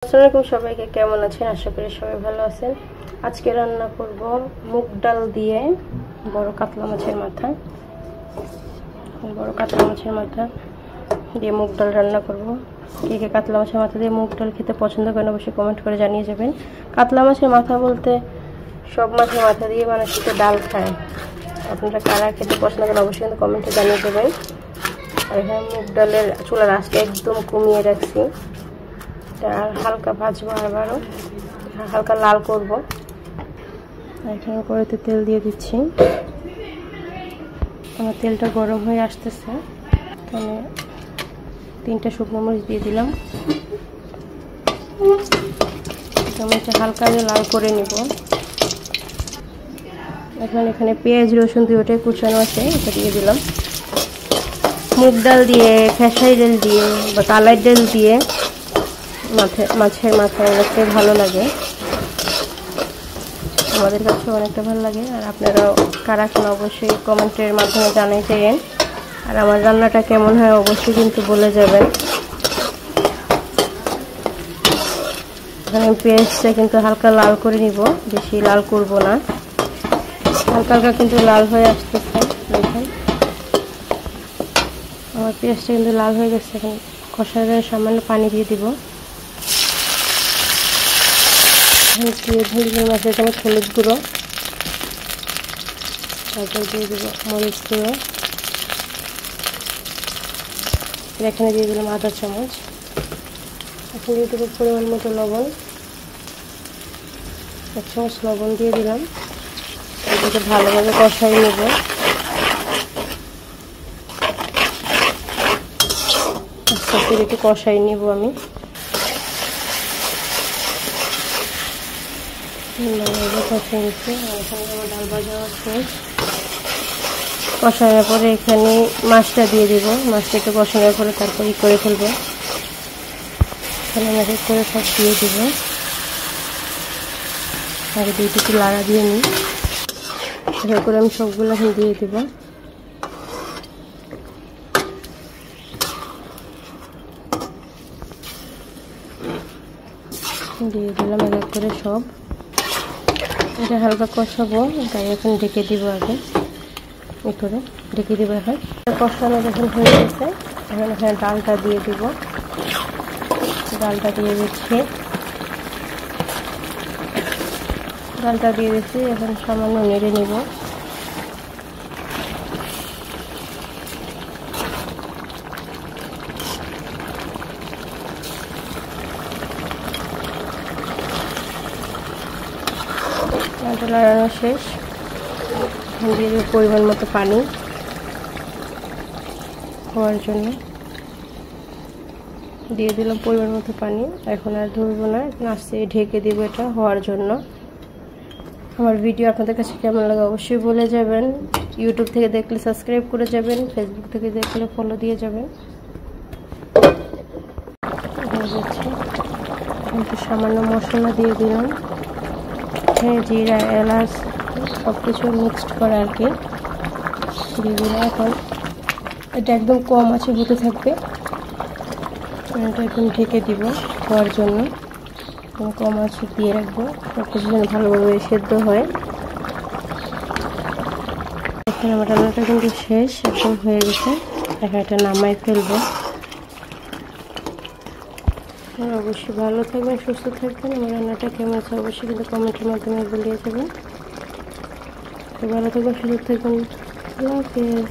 আসসালামু আলাইকুম সবাইকে, কেমন আছেন? আশা করি সবাই ভালো আছেন। আজকে রান্না করব মুগ ডাল দিয়ে বড় কাতলা মাছের মাথা দিয়ে মুগ ডাল রান্না করব। কে কে কাতলা মাছের মাথা দিয়ে মুগ ডাল খেতে পছন্দ করেন অবশ্যই কমেন্ট করে জানিয়ে যাবেন। কাতলা মাছের মাথা বলতে সব মাছের মাথা দিয়ে মানুষ কিন্তু ডাল খায়। আপনারা কারা খেতে পছন্দ করেন অবশ্যই কিন্তু কমেন্টে জানিয়ে যাবেন। আর এখানে মুগ ডালের চুলার আঁচটা একদম কমিয়ে রাখছি, আর হালকা ভাজবো, আবারও হালকা লাল করব। এখানে কড়াইতে তেল দিয়ে দিচ্ছি। আমার তেলটা গরম হয়ে আসতেছে, তাহলে 3টা শুকনো মরিচ দিয়ে দিলাম। মরিচটা হালকা লাল করে নিব। এখানে পেঁয়াজ রসুন দুটোই কুচানো আছে, এটা দিয়ে দিলাম। মুগ ডাল দিয়ে, খেসারি ডাল দিয়ে বা কালাই ডাল দিয়ে মাছের মাথায় রাখতে ভালো লাগে, আমাদের কাছে অনেকটা ভালো লাগে। আর আপনারাও কারা খান অবশ্যই কমেন্টের মাধ্যমে জানাইতেন। আর আমার রান্নাটা কেমন হয় অবশ্যই কিন্তু বলে যাবেন। এখানে পেঁয়াজটা কিন্তু হালকা লাল করে নিব, বেশি লাল করব না, হালকা হালকা কিন্তু লাল হয়ে আসতেছে। দেখেন আমার পেঁয়াজটা কিন্তু লাল হয়ে গেছে। এখন কষার জন্য সামান্য পানি দিয়ে দিব। মাছের চামচ হলুদ গুঁড়ো, তারপর দিয়ে দেবো মরিচ গুঁড়ো, এখানে দিয়ে দিলাম আধা চামচ। এখন দিয়ে দেবো পরিমাণ মতো লবণ, 1 চামচ লবণ দিয়ে দিলাম। এটাকে ভালোভাবে কষাই নেব। আস্তে আস্তে একটু কষাই নেব আমি। কষাই নিচ্ছি। এখানে আমার ডাল ভাজা শেষ। কষানোর পরে এখানে মাছটা দিয়ে দিব। মাছটা একটু কষানোর পরে তারপর করে ফেলবো। এখানে মাছ করে সব দিয়ে দিব। আগে দিয়ে একটু লাড়া দিয়ে নিই, এভাবে করে আমি সবগুলো এখন দিয়ে দিব। দিয়ে দিলাম এক করে সব। এটা হালকা কষাবো, তাই এখন ঢেকে দিব। আগে করে ঢেকে দিব। এখন কষানো যখন হয়ে গেছে, এখন এখানে ডালটা দিয়ে দিব। ডালটা দিয়ে দিচ্ছি। এখন সামান্য নেড়ে নিব। লাড়ানো শেষ। দিয়ে দেবো পরিমাণ মতো পানি হওয়ার জন্য। দিয়ে দিলাম পরিমাণ মতো পানি। এখন আর ধরবো না, আস্তে ঢেকে দিব এটা হওয়ার জন্য। আমার ভিডিও আপনাদের কাছে কেমন লাগে অবশ্যই বলে যাবেন। ইউটিউব থেকে দেখলে সাবস্ক্রাইব করে যাবেন, ফেসবুক থেকে দেখলে ফলো দিয়ে যাবেন। কিন্তু সামান্য মশলা দিয়ে দিলাম, জিরা, এলাচ সব কিছু মিক্সড করা আর কি দিয়ে দিলাম। এখন এটা একদম কম আছে হতে থাকবে। এটা এখন ঢেকে দিব হওয়ার জন্য, কম আছে দিয়ে রাখবো, সব কিছু যেন ভালোভাবে সেদ্ধ হয়। এখানে আমার রান্নাটা কিন্তু শেষ, একদম হয়ে গেছে। এখন এটা নামাই ফেলবো। অবশ্যই ভালো থাকবেন, সুস্থ থাকবেন। আমার রান্নাটা কেমন আছে অবশ্যই কিন্তু কমেন্টের মাধ্যমে বলে যাবেন। ভালো থাকবেন, সুস্থ থাকবেন। আল্লাহ হাফেজ।